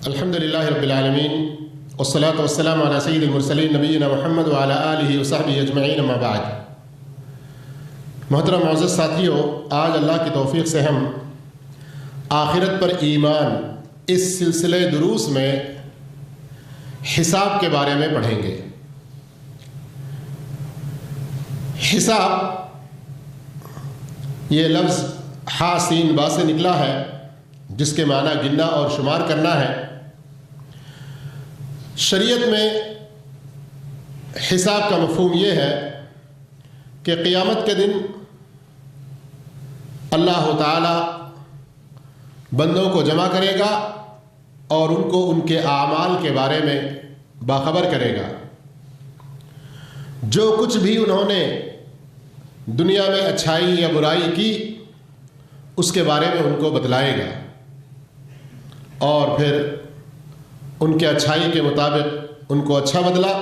الحمد للہ رب العالمین والصلاة والسلام علی سید المرسلین نبینا محمد وعلی آلہ وصحبہ اجمعین اما بعد۔ محترم معزز ساتھیو، آج اللہ کی توفیق سے ہم آخرت پر ایمان اس سلسلے دروس میں حساب کے بارے میں پڑھیں گے۔ حساب یہ لفظ ہا سین با سے نکلا ہے، جس کے معنی گننا اور شمار کرنا ہے۔ شریعت میں حساب کا مفہوم یہ ہے کہ قیامت کے دن اللہ تعالی بندوں کو جمع کرے گا اور ان کو ان کے اعمال کے بارے میں باخبر کرے گا۔ جو کچھ بھی انہوں نے دنیا میں اچھائی یا برائی کی، اس کے بارے میں ان کو بتلائے گا، اور پھر ان کے اچھائی کے مطابق ان کو اچھا بدلا،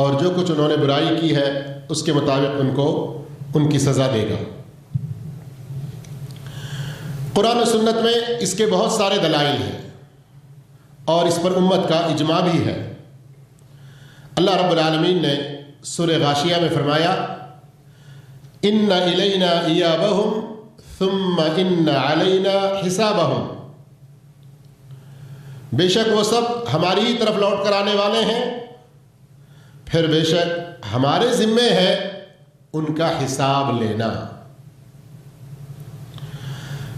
اور جو کچھ انہوں نے برائی کی ہے اس کے مطابق ان کو ان کی سزا دے گا۔ قرآن و سنت میں اس کے بہت سارے دلائل ہیں اور اس پر امت کا اجماع بھی ہے۔ اللہ رب العالمین نے سورہ غاشیہ میں فرمایا، ان الینا ایابہم ثم ان علینا حسابہم، بے شک وہ سب ہماری ہی طرف لوٹ کر آنے والے ہیں، پھر بے شک ہمارے ذمے ہے ان کا حساب لینا۔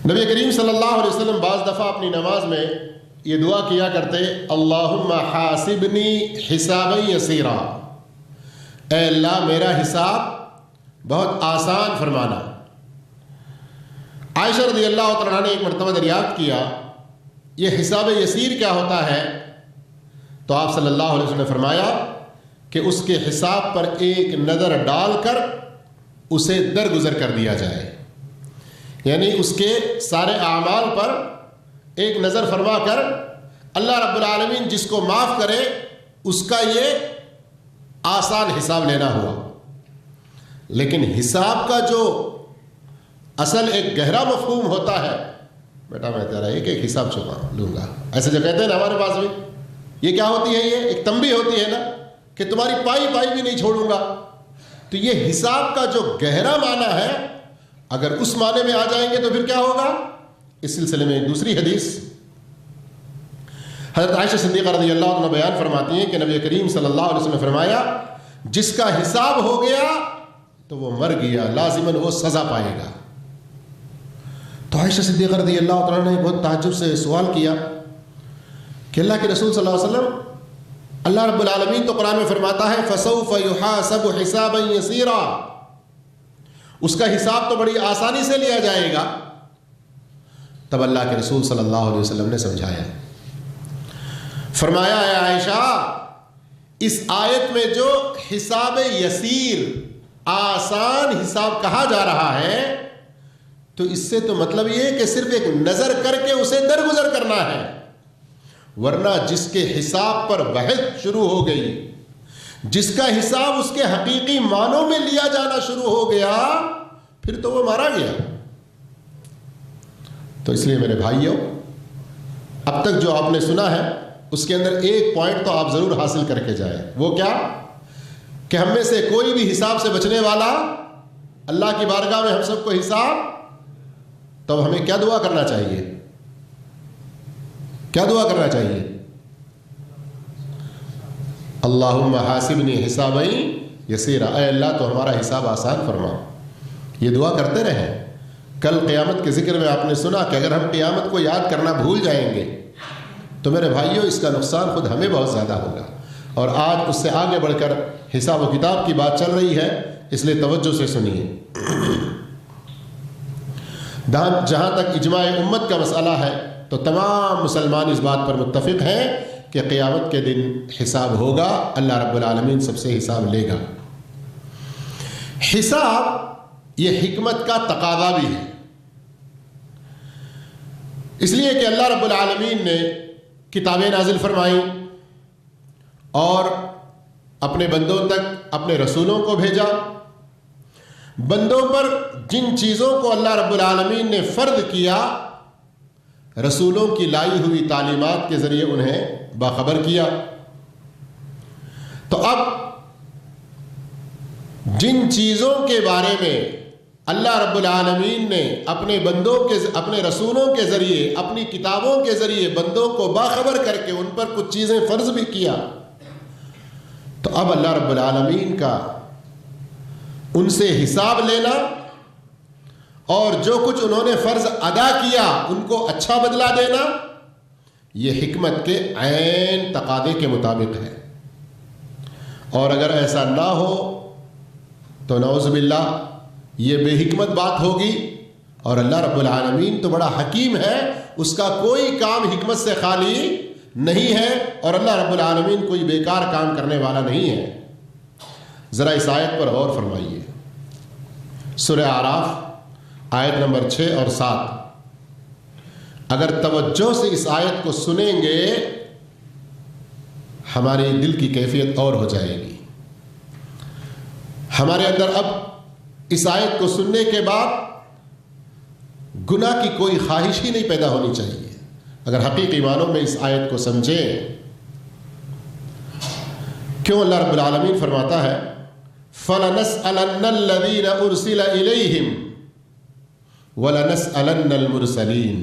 نبی کریم صلی اللہ علیہ وسلم بعض دفعہ اپنی نماز میں یہ دعا کیا کرتے، اللہم حاسبنی حسابا یسیرا، اے اللہ میرا حساب بہت آسان فرمانا۔ عائشہ رضی اللہ تعالیٰ نے ایک مرتبہ دریافت کیا، یہ حساب یسیر کیا ہوتا ہے؟ تو آپ صلی اللہ علیہ وسلم نے فرمایا کہ اس کے حساب پر ایک نظر ڈال کر اسے درگزر کر دیا جائے، یعنی اس کے سارے اعمال پر ایک نظر فرما کر اللہ رب العالمین جس کو معاف کرے اس کا یہ آسان حساب لینا ہوا۔ لیکن حساب کا جو اصل ایک گہرا مفہوم ہوتا ہے، بیٹا میں تیرا ایک ایک حساب چکا لوں گا، ایسے جو کہتے ہیں نا ہمارے پاس بھی، یہ کیا ہوتی ہے؟ یہ ایک تنبیہ ہوتی ہے نا کہ تمہاری پائی بھی نہیں چھوڑوں گا۔ تو یہ حساب کا جو گہرا معنی ہے، اگر اس معنی میں آ جائیں گے تو پھر کیا ہوگا؟ اس سلسلے میں ایک دوسری حدیث حضرت عائشہ صدیقہ رضی اللہ عنہ بیان فرماتی ہیں کہ نبی کریم صلی اللہ علیہ وسلم نے فرمایا، جس کا حساب ہو گیا تو وہ مر گیا، لازماً وہ سزا پائے گا۔ تو عائشہ صدیقہ رضی اللہ تعالیٰ نے بہت تعجب سے سوال کیا کہ اللہ کے رسول صلی اللہ علیہ وسلم، اللہ رب العالمین تو قرآن میں فرماتا ہے فَسَوْفَ يُحَاسَبُ حِسَابًا يَسِيرًا، اس کا حساب تو بڑی آسانی سے لیا جائے گا۔ تب اللہ کے رسول صلی اللہ علیہ وسلم نے سمجھایا، فرمایا، اے عائشہ، اس آیت میں جو حساب یسیر، آسان حساب کہا جا رہا ہے، تو اس سے تو مطلب یہ ہے کہ صرف ایک نظر کر کے اسے درگزر کرنا ہے، ورنہ جس کے حساب پر بحث شروع ہو گئی، جس کا حساب اس کے حقیقی معنوں میں لیا جانا شروع ہو گیا، پھر تو وہ مارا گیا۔ تو اس لیے میرے بھائیوں، اب تک جو آپ نے سنا ہے اس کے اندر ایک پوائنٹ تو آپ ضرور حاصل کر کے جائیں، وہ کیا؟ کہ ہم میں سے کوئی بھی حساب سے بچنے والا اللہ کی بارگاہ میں ہم سب کو حساب، تو ہمیں کیا دعا کرنا چاہیے؟ کیا دعا کرنا چاہیے؟ اللہم حاسبنی حسابا یسیرا، اے اللہ تو ہمارا حساب آسان فرما۔ یہ دعا کرتے رہیں۔ کل قیامت کے ذکر میں آپ نے سنا کہ اگر ہم قیامت کو یاد کرنا بھول جائیں گے تو میرے بھائیوں اس کا نقصان خود ہمیں بہت زیادہ ہوگا، اور آج اس سے آگے بڑھ کر حساب و کتاب کی بات چل رہی ہے، اس لیے توجہ سے سنیے۔ جہاں تک اجماع امت کا مسئلہ ہے تو تمام مسلمان اس بات پر متفق ہیں کہ قیامت کے دن حساب ہوگا، اللہ رب العالمین سب سے حساب لے گا۔ حساب یہ حکمت کا تقاضا بھی ہے، اس لیے کہ اللہ رب العالمین نے کتابیں نازل فرمائیں اور اپنے بندوں تک اپنے رسولوں کو بھیجا۔ بندوں پر جن چیزوں کو اللہ رب العالمین نے فرض کیا، رسولوں کی لائی ہوئی تعلیمات کے ذریعے انہیں باخبر کیا۔ تو اب جن چیزوں کے بارے میں اللہ رب العالمین نے اپنے بندوں کے اپنے رسولوں کے ذریعے اپنی کتابوں کے ذریعے بندوں کو باخبر کر کے ان پر کچھ چیزیں فرض بھی کیا، تو اب اللہ رب العالمین کا ان سے حساب لینا اور جو کچھ انہوں نے فرض ادا کیا ان کو اچھا بدلہ دینا، یہ حکمت کے عین تقاضے کے مطابق ہے۔ اور اگر ایسا نہ ہو تو نعوذ باللہ یہ بے حکمت بات ہوگی، اور اللہ رب العالمین تو بڑا حکیم ہے، اس کا کوئی کام حکمت سے خالی نہیں ہے، اور اللہ رب العالمین کوئی بیکار کام کرنے والا نہیں ہے۔ ذرا اس آیت پر غور فرمائیے، سورہ اعراف آیت نمبر 6 اور 7۔ اگر توجہ سے اس آیت کو سنیں گے ہمارے دل کی کیفیت اور ہو جائے گی۔ ہمارے اندر اب اس آیت کو سننے کے بعد گناہ کی کوئی خواہش ہی نہیں پیدا ہونی چاہیے۔ اگر حقیقی معنوں میں اس آیت کو سمجھیں، کیوں اللہ رب العالمین فرماتا ہے فَلَنَسْأَلَنَّ الَّذِينَ أُرْسِلَ إِلَيْهِمْ وَلَنَسْأَلَنَّ الْمُرْسَلِينَ،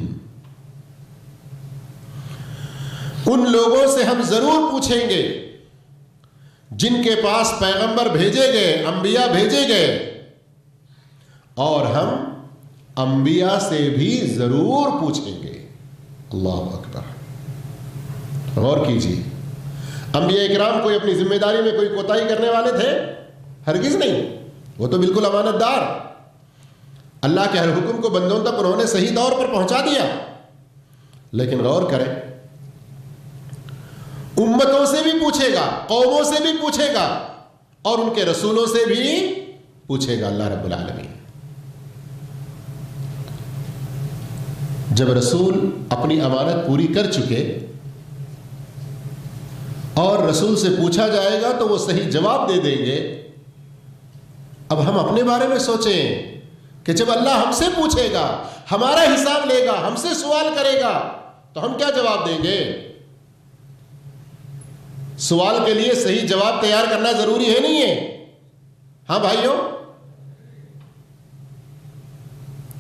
ان لوگوں سے ہم ضرور پوچھیں گے جن کے پاس پیغمبر بھیجے گئے، انبیاء بھیجے گئے، اور ہم انبیاء سے بھی ضرور پوچھیں گے۔ اللہ اکبر، غور کیجیے، انبیاء اکرام کوئی اپنی ذمہ داری میں کوئی کوتاہی کرنے والے تھے؟ ہرگز نہیں، وہ تو بالکل امانت دار، اللہ کے ہر حکم کو بندوں تک انہوں نے صحیح طور پر پہنچا دیا۔ لیکن غور کریں، امتوں سے بھی پوچھے گا، قوموں سے بھی پوچھے گا، اور ان کے رسولوں سے بھی پوچھے گا اللہ رب العالمین۔ جب رسول اپنی امانت پوری کر چکے اور رسول سے پوچھا جائے گا تو وہ صحیح جواب دے دیں گے، اب ہم اپنے بارے میں سوچیں کہ جب اللہ ہم سے پوچھے گا، ہمارا حساب لے گا، ہم سے سوال کرے گا، تو ہم کیا جواب دیں گے؟ سوال کے لیے صحیح جواب تیار کرنا ضروری ہے نہیں ہے؟ ہاں بھائیوں،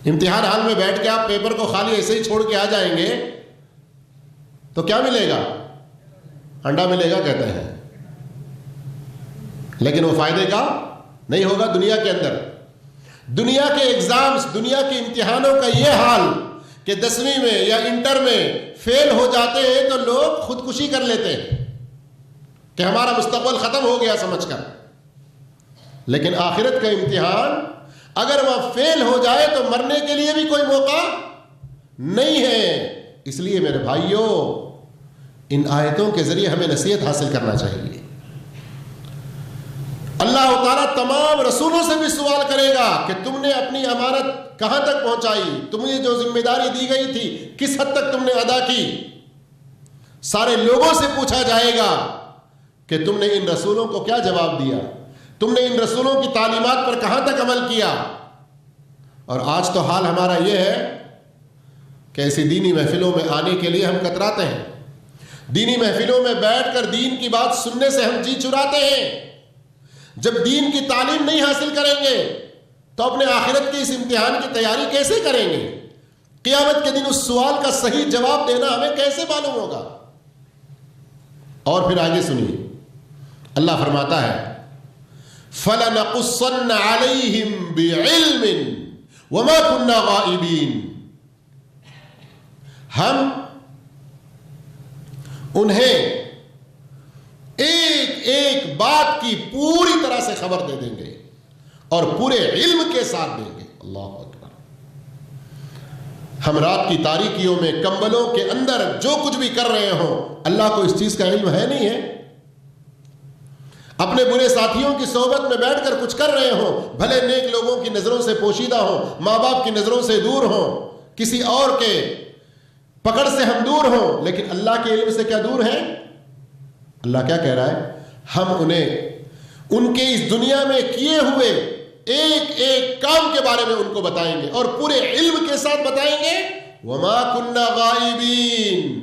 امتحان حال میں بیٹھ کے آپ پیپر کو خالی ایسے ہی چھوڑ کے آ جائیں گے تو کیا ملے گا؟ انڈا ملے گا کہتے ہیں، لیکن وہ فائدے کا نہیں ہوگا۔ دنیا کے اندر دنیا کے ایگزامز، دنیا کے امتحانوں کا یہ حال کہ 10ویں میں یا انٹر میں فیل ہو جاتے ہیں تو لوگ خودکشی کر لیتے ہیں کہ ہمارا مستقبل ختم ہو گیا سمجھ کر، لیکن آخرت کا امتحان اگر وہ فیل ہو جائے تو مرنے کے لیے بھی کوئی موقع نہیں ہے۔ اس لیے میرے بھائیوں، ان آیتوں کے ذریعے ہمیں نصیحت حاصل کرنا چاہیے۔ اللہ تعالیٰ تمام رسولوں سے بھی سوال کرے گا کہ تم نے اپنی امانت کہاں تک پہنچائی، تمہیں جو ذمہ داری دی گئی تھی کس حد تک تم نے ادا کی۔ سارے لوگوں سے پوچھا جائے گا کہ تم نے ان رسولوں کو کیا جواب دیا، تم نے ان رسولوں کی تعلیمات پر کہاں تک عمل کیا۔ اور آج تو حال ہمارا یہ ہے کہ ایسی دینی محفلوں میں آنے کے لیے ہم کتراتے ہیں، دینی محفلوں میں بیٹھ کر دین کی بات سننے سے ہم جی چراتے ہیں۔ جب دین کی تعلیم نہیں حاصل کریں گے تو اپنے آخرت کے اس امتحان کی تیاری کیسے کریں گے؟ قیامت کے دن اس سوال کا صحیح جواب دینا ہمیں کیسے معلوم ہوگا؟ اور پھر آگے سنیے، اللہ فرماتا ہے فَلَنَقُصَّنَّ عَلَيْهِمْ بِعِلْمٍ وَمَا كُنَّا غَائِبِينَ، ہم انہیں ایک ایک بات کی پوری طرح سے خبر دے دیں گے اور پورے علم کے ساتھ دیں گے۔ اللہ اکبر، ہم رات کی تاریکیوں میں کمبلوں کے اندر جو کچھ بھی کر رہے ہوں، اللہ کو اس چیز کا علم ہے نہیں ہے؟ اپنے برے ساتھیوں کی صحبت میں بیٹھ کر کچھ کر رہے ہوں، بھلے نیک لوگوں کی نظروں سے پوشیدہ ہوں، ماں باپ کی نظروں سے دور ہوں، کسی اور کے پکڑ سے ہم دور ہوں، لیکن اللہ کے علم سے کیا دور ہیں؟ اللہ کیا کہہ رہا ہے؟ ہم انہیں ان کے اس دنیا میں کیے ہوئے ایک ایک کام کے بارے میں ان کو بتائیں گے اور پورے علم کے ساتھ بتائیں گے۔ وما كنا غائبین،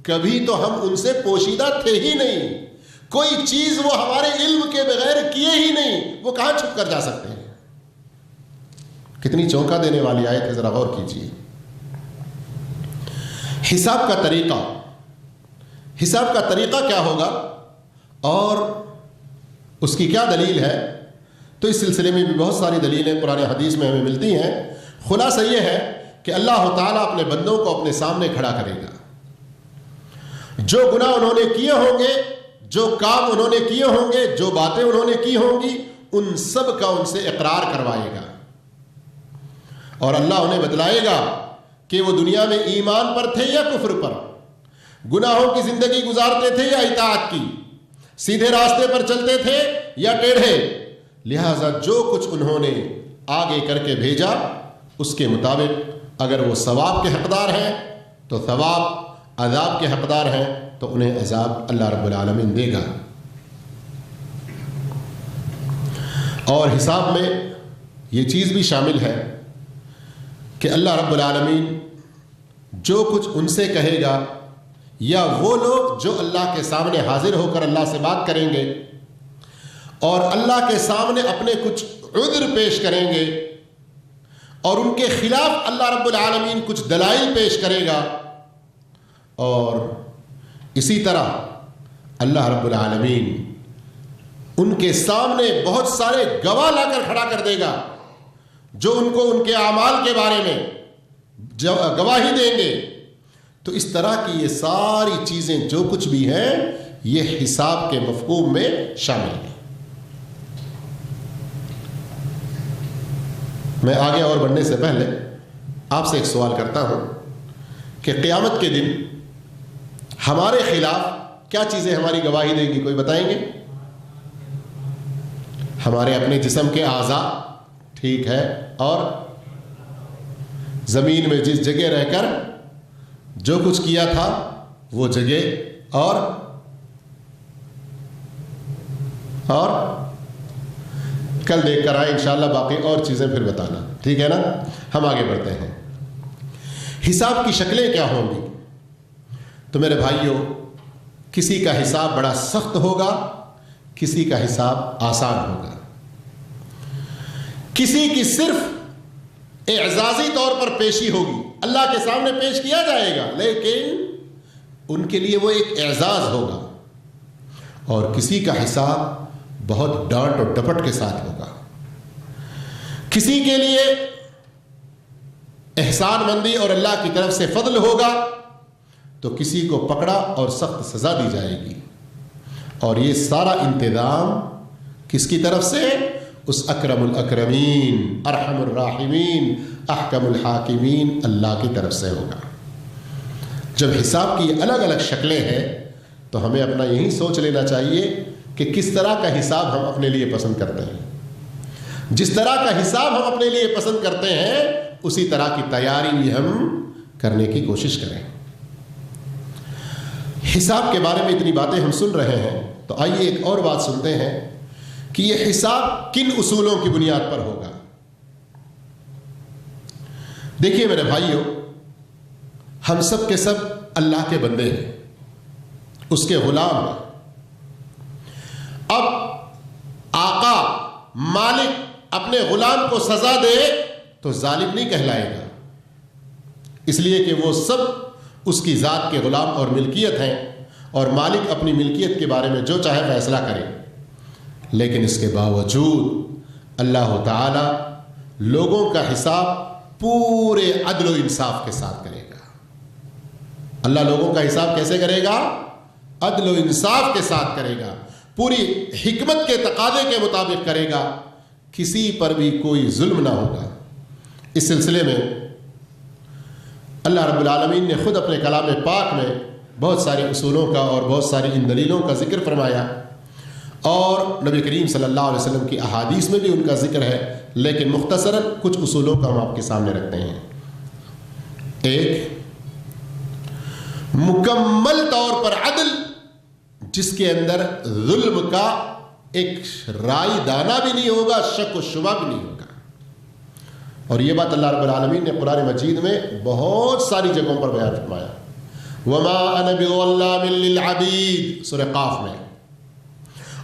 کبھی تو ہم ان سے پوشیدہ تھے ہی نہیں، کوئی چیز وہ ہمارے علم کے بغیر کیے ہی نہیں، وہ کہاں چھپ کر جا سکتے ہیں؟ کتنی چونکا دینے والی آیت ہے، ذرا غور کیجیے۔ حساب کا طریقہ، حساب کا طریقہ کیا ہوگا اور اس کی کیا دلیل ہے؟ تو اس سلسلے میں بھی بہت ساری دلیلیں قرآن حدیث میں ہمیں ملتی ہیں۔ خلاصہ یہ ہے کہ اللہ تعالیٰ اپنے بندوں کو اپنے سامنے کھڑا کرے گا، جو گناہ انہوں نے کیے ہوں گے، جو کام انہوں نے کیے ہوں گے، جو باتیں انہوں نے کی ہوں گی، ان سب کا ان سے اقرار کروائے گا، اور اللہ انہیں بتلائے گا کہ وہ دنیا میں ایمان پر تھے یا کفر پر، گناہوں کی زندگی گزارتے تھے یا اطاعت کی، سیدھے راستے پر چلتے تھے یا ٹیڑھے۔ لہذا جو کچھ انہوں نے آگے کر کے بھیجا اس کے مطابق اگر وہ ثواب کے حقدار ہیں تو ثواب، عذاب کے حقدار ہیں تو انہیں عذاب اللہ رب العالمین دے گا۔ اور حساب میں یہ چیز بھی شامل ہے کہ اللہ رب العالمین جو کچھ ان سے کہے گا، یا وہ لوگ جو اللہ کے سامنے حاضر ہو کر اللہ سے بات کریں گے اور اللہ کے سامنے اپنے کچھ عذر پیش کریں گے اور ان کے خلاف اللہ رب العالمین کچھ دلائل پیش کرے گا، اور اسی طرح اللہ رب العالمین ان کے سامنے بہت سارے گواہ لا کر کھڑا کر دے گا جو ان کو ان کے اعمال کے بارے میں گواہی دیں گے۔ تو اس طرح کی یہ ساری چیزیں جو کچھ بھی ہیں یہ حساب کے مفہوم میں شامل ہیں۔ میں آگے اور بڑھنے سے پہلے آپ سے ایک سوال کرتا ہوں کہ قیامت کے دن ہمارے خلاف کیا چیزیں ہماری گواہی دیں گی؟ کوئی بتائیں گے؟ ہمارے اپنے جسم کے اعضاء، ٹھیک ہے، اور زمین میں جس جگہ رہ کر جو کچھ کیا تھا وہ جگہ، اور کل دیکھ کر آئے انشاءاللہ، باقی اور چیزیں پھر بتانا، ٹھیک ہے نا؟ ہم آگے بڑھتے ہیں۔ حساب کی شکلیں کیا ہوں گی؟ تو میرے بھائیوں، کسی کا حساب بڑا سخت ہوگا، کسی کا حساب آسان ہوگا، کسی کی صرف اعزازی طور پر پیشی ہوگی، اللہ کے سامنے پیش کیا جائے گا لیکن ان کے لیے وہ ایک اعزاز ہوگا، اور کسی کا حساب بہت ڈانٹ اور ڈپٹ کے ساتھ ہوگا۔ کسی کے لیے احسان مندی اور اللہ کی طرف سے فضل ہوگا تو کسی کو پکڑا اور سخت سزا دی جائے گی، اور یہ سارا انتظام کس کی طرف سے؟ اس اکرم الاکرمین، ارحم الراحمین، احکم الحاکمین اللہ کی طرف سے ہوگا۔ جب حساب کی الگ الگ شکلیں ہیں تو ہمیں اپنا یہی سوچ لینا چاہیے کہ کس طرح کا حساب ہم اپنے لیے پسند کرتے ہیں۔ جس طرح کا حساب ہم اپنے لیے پسند کرتے ہیں اسی طرح کی تیاری بھی ہم کرنے کی کوشش کریں۔ حساب کے بارے میں اتنی باتیں ہم سن رہے ہیں تو آئیے ایک اور بات سنتے ہیں کہ یہ حساب کن اصولوں کی بنیاد پر ہوگا۔ دیکھیے میرے بھائیوں، ہم سب کے سب اللہ کے بندے ہیں، اس کے غلام ہیں۔ اب آقا مالک اپنے غلام کو سزا دے تو ظالم نہیں کہلائے گا، اس لیے کہ وہ سب اس کی ذات کے غلام اور ملکیت ہیں، اور مالک اپنی ملکیت کے بارے میں جو چاہے فیصلہ کرے۔ لیکن اس کے باوجود اللہ تعالی لوگوں کا حساب پورے عدل و انصاف کے ساتھ کرے گا۔ اللہ لوگوں کا حساب کیسے کرے گا؟ عدل و انصاف کے ساتھ کرے گا، پوری حکمت کے تقاضے کے مطابق کرے گا، کسی پر بھی کوئی ظلم نہ ہوگا۔ اس سلسلے میں اللہ رب العالمین نے خود اپنے کلام پاک میں بہت سارے اصولوں کا اور بہت ساری ان دلیلوں کا ذکر فرمایا، اور نبی کریم صلی اللہ علیہ وسلم کی احادیث میں بھی ان کا ذکر ہے، لیکن مختصراً کچھ اصولوں کا ہم آپ کے سامنے رکھتے ہیں۔ ایک، مکمل طور پر عدل، جس کے اندر ظلم کا ایک رائی دانہ بھی نہیں ہوگا، شک و شبہ بھی نہیں ہوگا۔ اور یہ بات اللہ رب العالمین نے قرآن مجید میں بہت ساری جگہوں پر بیان فرمایا. وما انا بظلام للعبید سورہ قاف میں,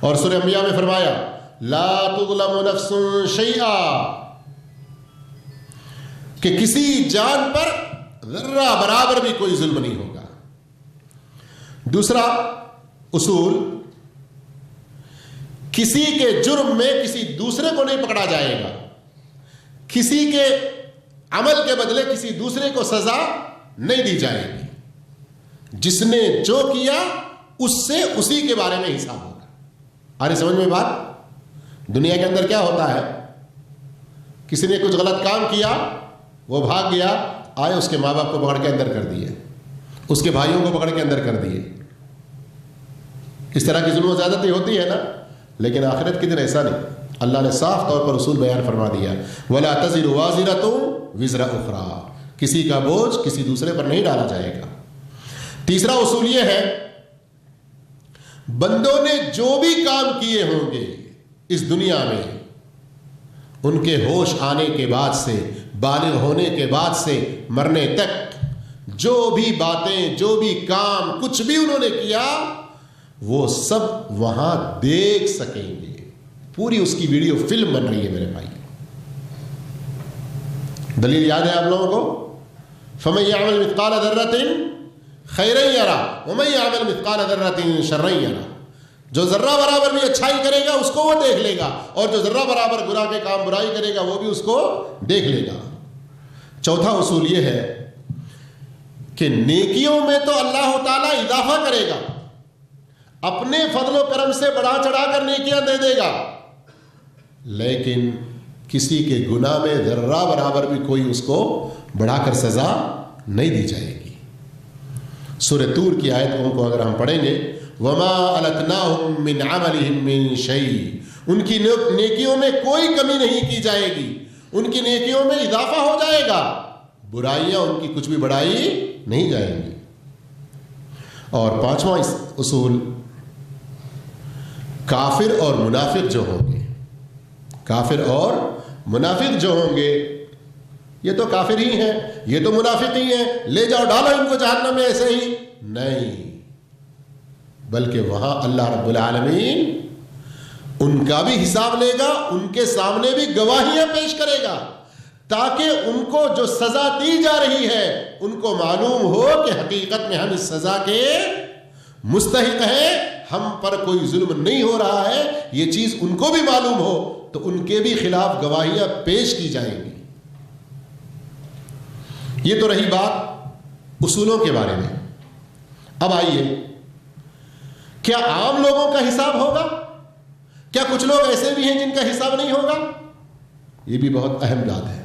اور سورہ انبیاء میں فرمایا لا تظلم نفس شیئا, کہ کسی جان پر ذرہ برابر بھی کوئی ظلم نہیں ہوگا. دوسرا اصول, کسی کے جرم میں کسی دوسرے کو نہیں پکڑا جائے گا, کسی کے عمل کے بدلے کسی دوسرے کو سزا نہیں دی جائے گی. جس نے جو کیا اس سے اسی کے بارے میں حساب ہوگا. آرے سمجھ میں بات؟ دنیا کے اندر کیا ہوتا ہے, کسی نے کچھ غلط کام کیا, وہ بھاگ گیا, آئے اس کے ماں باپ کو پکڑ کے اندر کر دیے, اس کے بھائیوں کو پکڑ کے اندر کر دیے. اس طرح کی ظلم و زیادتی ہوتی ہے نا, لیکن آخرت کے دن ایسا نہیں. اللہ نے صاف طور پر اصول بیان فرما دیا, وَلَا تَزِرُ وَازِرَةٌ وِزْرَ أُخْرَىٰ, کسی کا بوجھ کسی دوسرے پر نہیں ڈالا جائے گا. تیسرا اصول یہ ہے, بندوں نے جو بھی کام کیے ہوں گے اس دنیا میں, ان کے ہوش آنے کے بعد سے, بالغ ہونے کے بعد سے مرنے تک, جو بھی باتیں, جو بھی کام, کچھ بھی انہوں نے کیا, وہ سب وہاں دیکھ سکیں گے. پوری اس کی ویڈیو فلم بن رہی ہے میرے بھائی. دلیل یاد ہے آپ لوگوں کو؟ فَمَن يَعْمَلْ مِثْقَالَ ذَرَّةٍ خَيْرًا يَرَهُ وَمَن يَعْمَلْ مِثْقَالَ ذَرَّةٍ شَرًّا يَرَهُ. جو ذرہ برابر بھی اچھائی کرے گا اس کو وہ دیکھ لے گا, اور جو ذرہ برابر گناہ کے کام برائی کرے گا وہ بھی اس کو دیکھ لے گا. چوتھا اصول یہ ہے کہ نیکیوں میں تو اللہ تعالیٰ اضافہ کرے گا, اپنے فضل و کرم سے بڑھا چڑھا کر نیکیاں دے دے گا, لیکن کسی کے گناہ میں ذرہ برابر بھی کوئی اس کو بڑھا کر سزا نہیں دی جائے گی. سورہ طور کی آیتوں کو اگر ہم پڑھیں گے, وَمَا أَلَتْنَاهُم مِّنْ عَمَلِهِم مِّن شَيْءٍ, ان کی نیکیوں میں کوئی کمی نہیں کی جائے گی, ان کی نیکیوں میں اضافہ ہو جائے گا, برائیاں ان کی کچھ بھی بڑھائی نہیں جائیں گی. اور پانچواں اصول, کافر اور منافق جو ہوں گے, کافر اور منافق جو ہوں گے, یہ تو کافر ہی ہیں, یہ تو منافق ہی ہیں, لے جاؤ ڈالو ان کو جہنم میں ایسے ہی, نہیں, بلکہ وہاں اللہ رب العالمین ان کا بھی حساب لے گا, ان کے سامنے بھی گواہیاں پیش کرے گا, تاکہ ان کو جو سزا دی جا رہی ہے ان کو معلوم ہو کہ حقیقت میں ہم اس سزا کے مستحق ہیں, ہم پر کوئی ظلم نہیں ہو رہا ہے, یہ چیز ان کو بھی معلوم ہو, تو ان کے بھی خلاف گواہیاں پیش کی جائیں گی. یہ تو رہی بات اصولوں کے بارے میں. اب آئیے, کیا عام لوگوں کا حساب ہوگا؟ کیا کچھ لوگ ایسے بھی ہیں جن کا حساب نہیں ہوگا؟ یہ بھی بہت اہم بات ہے.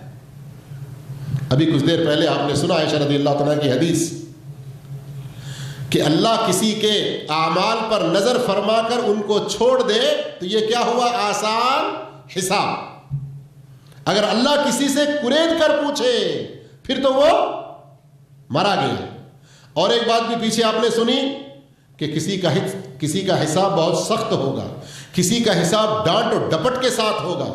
ابھی کچھ دیر پہلے آپ نے سنا عائشہ رضی اللہ تعالیٰ کی حدیث کہ اللہ کسی کے اعمال پر نظر فرما کر ان کو چھوڑ دے تو یہ کیا ہوا؟ آسان حساب. اگر اللہ کسی سے کرید کر پوچھے پھر تو وہ مارا گیا. اور ایک بات بھی پیچھے آپ نے سنی کہ کسی کا حساب بہت سخت ہوگا, کسی کا حساب ڈانٹ و ڈپٹ کے ساتھ ہوگا.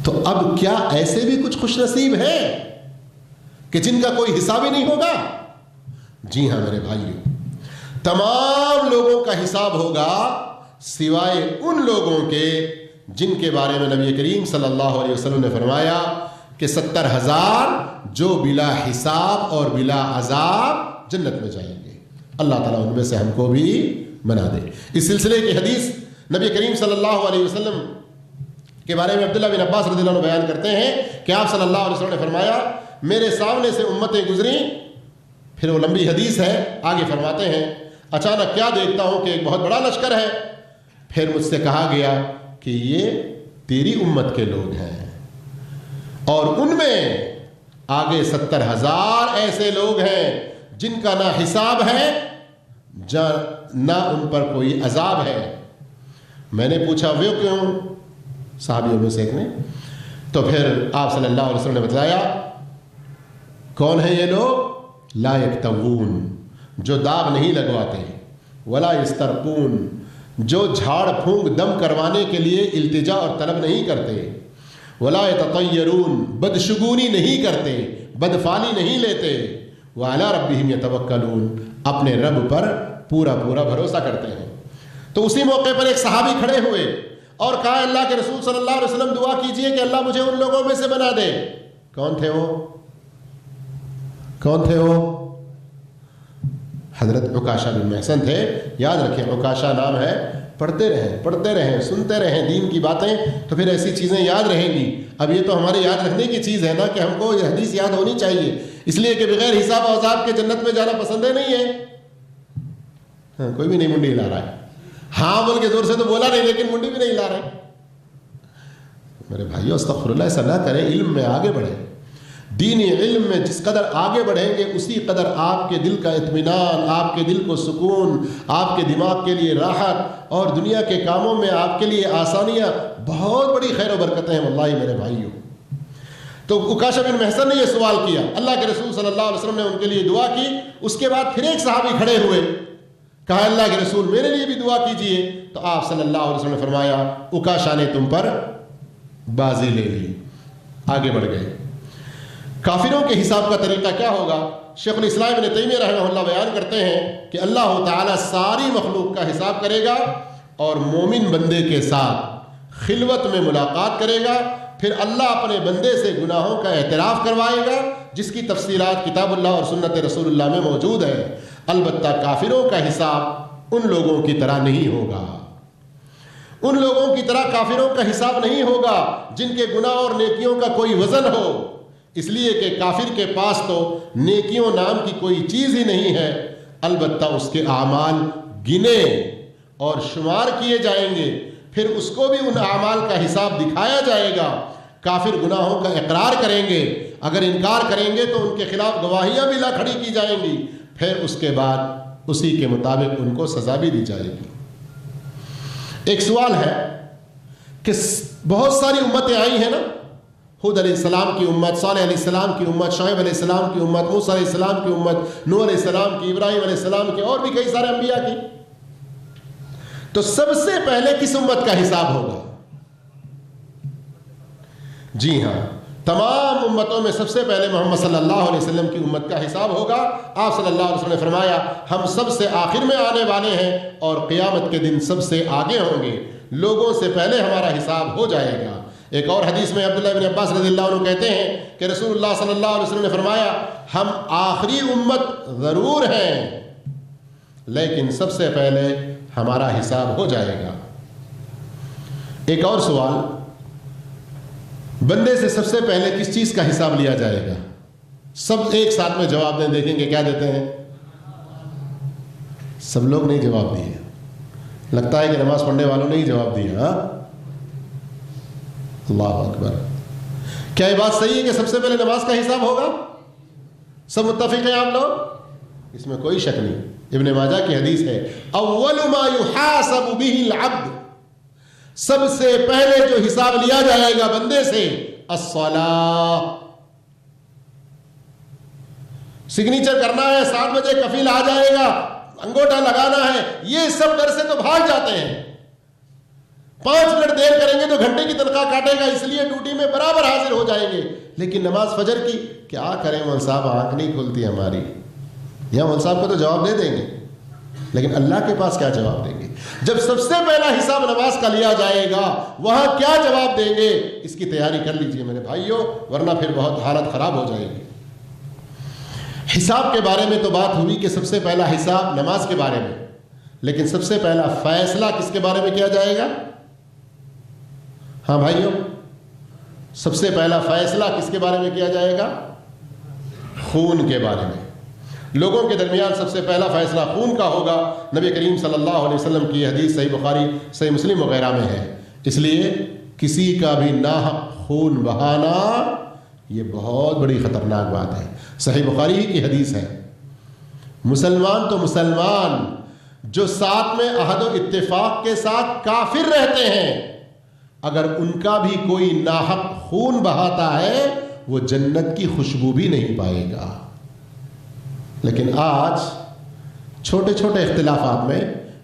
تو اب کیا ایسے بھی کچھ خوش نصیب ہیں کہ جن کا کوئی حساب ہی نہیں ہوگا؟ جی ہاں میرے بھائیو, تمام لوگوں کا حساب ہوگا سوائے ان لوگوں کے جن کے بارے میں نبی کریم صلی اللہ علیہ وسلم نے فرمایا کہ 70,000 جو بلا حساب اور بلا عذاب جنت میں جائیں گے. اللہ تعالیٰ ان میں سے ہم کو بھی بنا دے. اس سلسلے کی حدیث نبی کریم صلی اللہ علیہ وسلم کے بارے میں عبداللہ بن عباس رضی اللہ عنہ بیان کرتے ہیں کہ آپ صلی اللہ علیہ وسلم نے فرمایا میرے سامنے سے امتیں گزری. پھر وہ لمبی حدیث ہے, آگے فرماتے ہیں اچانک کیا دیکھتا ہوں کہ ایک بہت بڑا لشکر ہے. پھر مجھ سے کہا گیا کہ یہ تیری امت کے لوگ ہیں, اور ان میں آگے 70,000 ایسے لوگ ہیں جن کا نہ حساب ہے نہ ان پر کوئی عذاب ہے. میں نے پوچھا وہ کیوں؟ صحابیوں میں سے ایک نے. تو پھر آپ صلی اللہ علیہ وسلم نے بتایا کون ہیں یہ لوگ؟ لا یکتوون, جو داغ نہیں لگواتے, ولا یسترقون, جو جھاڑ پھونک دم کروانے کے لیے التجا اور طلب نہیں کرتے، ولا یتطیرون بدشگونی نہیں کرتے، بدفعلی نہیں لیتے، وعلی ربہم یتوکلون اپنے رب پر پورا پورا بھروسہ کرتے ہیں۔ تو اسی موقع پر ایک صحابی کھڑے ہوئے اور کہا اللہ کے رسول صلی اللہ علیہ وسلم دعا کیجئے کہ اللہ مجھے ان لوگوں میں سے بنا دے۔ کون تھے وہ؟ کون تھے وہ؟ حضرت عکاشہ بن محصن تھے۔ یاد رکھیں عکاشہ نام ہے، پڑھتے رہیں سنتے رہیں دین کی باتیں تو پھر ایسی چیزیں یاد رہیں گی۔ اب یہ تو ہمارے یاد رکھنے کی چیز ہے نا کہ ہم کو یہ حدیث یاد ہونی چاہیے، اس لیے کہ بغیر حساب و عذاب کے جنت میں جانا پسند ہے نہیں ہے۔ ہاں کوئی بھی نہیں منڈی ہلا رہا ہے، ہاں بول کے زور سے تو بولا نہیں لیکن منڈی بھی نہیں ہلا رہے۔ میرے بھائیو استغفر اللہ، ایسا نہ کریں، علم میں آگے بڑھیں۔ دینی علم میں جس قدر آگے بڑھیں گے اسی قدر آپ کے دل کا اطمینان، آپ کے دل کو سکون، آپ کے دماغ کے لیے راحت اور دنیا کے کاموں میں آپ کے لیے آسانیاں، بہت بڑی خیر و برکتیں ہیں واللہ میرے بھائیوں۔ تو عکاشہ بن محصن نے یہ سوال کیا، اللہ کے رسول صلی اللہ علیہ وسلم نے ان کے لیے دعا کی۔ اس کے بعد پھر ایک صحابی کھڑے ہوئے، کہا اللہ کے رسول میرے لیے بھی دعا کیجئے۔ تو آپ صلی اللہ علیہ وسلم نے فرمایا عکاشہ نے تم پر بازی لے لی، آگے بڑھ گئے۔ کافروں کے حساب کا طریقہ کیا ہوگا؟ شیخ الاسلام ابن تیمیہ رحمہ اللہ بیان کرتے ہیں کہ اللہ تعالیٰ ساری مخلوق کا حساب کرے گا اور مومن بندے کے ساتھ خلوت میں ملاقات کرے گا، پھر اللہ اپنے بندے سے گناہوں کا اعتراف کروائے گا، جس کی تفصیلات کتاب اللہ اور سنت رسول اللہ میں موجود ہے۔ البتہ کافروں کا حساب ان لوگوں کی طرح نہیں ہوگا، ان لوگوں کی طرح کافروں کا حساب نہیں ہوگا جن کے گناہ اور نیکیوں کا کوئی وزن ہو، اس لیے کہ کافر کے پاس تو نیکیوں نام کی کوئی چیز ہی نہیں ہے، البتہ اس کے اعمال گنے اور شمار کیے جائیں گے، پھر اس کو بھی ان اعمال کا حساب دکھایا جائے گا۔ کافر گناہوں کا اقرار کریں گے، اگر انکار کریں گے تو ان کے خلاف گواہیاں بھی لا کھڑی کی جائیں گی، پھر اس کے بعد اسی کے مطابق ان کو سزا بھی دی جائے گی۔ ایک سوال ہے کہ بہت ساری امتیں آئی ہیں نا، ہود علیہ السلام کی امت، صالح علیہ السلام کی امت، شعیب علیہ السلام کی امت، موسیٰ علیہ السلام کی امت، نوح علیہ السلام کی، ابراہیم علیہ السلام کی، اور بھی کئی سارے انبیاء کی۔ تو سب سے پہلے کس امت کا حساب ہوگا؟ جی ہاں، تمام امتوں میں سب سے پہلے محمد صلی اللہ علیہ وسلم کی امت کا حساب ہوگا۔ آپ صلی اللہ علیہ وسلم نے فرمایا ہم سب سے آخر میں آنے والے ہیں اور قیامت کے دن سب سے آگے ہوں گے، لوگوں سے پہلے ہمارا حساب ہو جائے گا۔ ایک اور حدیث میں عبداللہ بن عباس رضی اللہ عنہ کہتے ہیں کہ رسول اللہ صلی اللہ علیہ وسلم نے فرمایا ہم آخری امت ضرور ہیں لیکن سب سے پہلے ہمارا حساب ہو جائے گا۔ ایک اور سوال، بندے سے سب سے پہلے کس چیز کا حساب لیا جائے گا؟ سب ایک ساتھ میں جواب دیں، دیکھیں گے کیا دیتے ہیں۔ سب لوگ نہیں جواب دیے، لگتا ہے کہ نماز پڑھنے والوں نے ہی جواب دیا۔ اللہ اکبر، کیا یہ بات صحیح ہے کہ سب سے پہلے نماز کا حساب ہوگا؟ سب متفق ہیں آپ لوگ؟ اس میں کوئی شک نہیں۔ ابن ماجہ کی حدیث ہے اول ما یحاسب به العبد، سب سے پہلے جو حساب لیا جائے گا بندے سے الصلاۃ، سگنیچر کرنا ہے، 7 بجے کفیل آ جائے گا، انگوٹھا لگانا ہے، یہ سب ڈر سے تو بھاگ جاتے ہیں۔ 5 منٹ دیر کریں گے تو گھنٹے کی تنخواہ کاٹے گا، اس لیے ڈیوٹی میں برابر حاضر ہو جائیں گے۔ لیکن نماز فجر کی کیا کریں مول صاحب، آنکھ نہیں کھلتی ہماری، یا مول صاحب کو تو جواب دے دیں گے لیکن اللہ کے پاس کیا جواب دیں گے؟ جب سب سے پہلا حساب نماز کا لیا جائے گا وہاں کیا جواب دیں گے؟ اس کی تیاری کر لیجئے میرے بھائیوں، ورنہ پھر بہت حالت خراب ہو جائے گی۔ حساب کے بارے میں تو بات ہوئی کہ سب سے پہلا حساب نماز کے بارے میں، لیکن سب سے پہلا فیصلہ کس کے بارے میں کیا جائے گا؟ ہاں بھائیوں، سب سے پہلا فیصلہ کس کے بارے میں کیا جائے گا؟ خون کے بارے میں۔ لوگوں کے درمیان سب سے پہلا فیصلہ خون کا ہوگا۔ نبی کریم صلی اللہ علیہ وسلم کی حدیث صحیح بخاری، صحیح مسلم وغیرہ میں ہے۔ اس لیے کسی کا بھی ناحق خون بہانا یہ بہت بڑی خطرناک بات ہے۔ صحیح بخاری ہی کی حدیث ہے، مسلمان تو مسلمان جو ساتھ میں عہد و اتفاق کے ساتھ کافر رہتے ہیں، اگر ان کا بھی کوئی ناحق خون بہاتا ہے وہ جنت کی خوشبو بھی نہیں پائے گا۔ لیکن آج چھوٹے چھوٹے اختلافات میں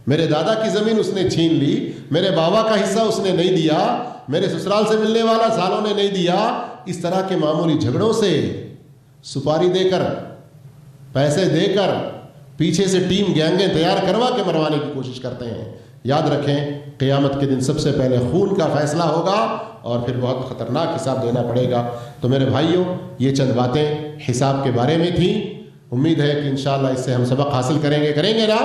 میرے دادا کی زمین اس نے چھین لی، میرے بابا کا حصہ اس نے نہیں دیا، میرے سسرال سے ملنے والا سالوں نے نہیں دیا. اس طرح کے معمولی جھگڑوں سے، سپاری دے کر، پیسے دے کر، پیچھے سے ٹیم گینگیں تیار کروا کے مروانے کی کوشش کرتے ہیں. یاد رکھیں قیامت کے دن سب سے پہلے خون کا فیصلہ ہوگا اور پھر بہت خطرناک حساب دینا پڑے گا. تو میرے بھائیوں، یہ چند باتیں حساب کے بارے میں تھیں. امید ہے کہ انشاءاللہ اس سے ہم سبق حاصل کریں گے نا،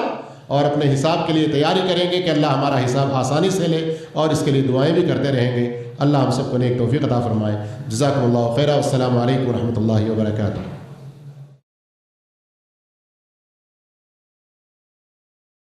اور اپنے حساب کے لیے تیاری کریں گے کہ اللہ ہمارا حساب آسانی سے لے، اور اس کے لیے دعائیں بھی کرتے رہیں گے. اللہ ہم سب کو نیک توفیق عطا فرمائے. جزاکم اللہ خیرا. والسلام علیکم ورحمۃ اللہ وبرکاتہ.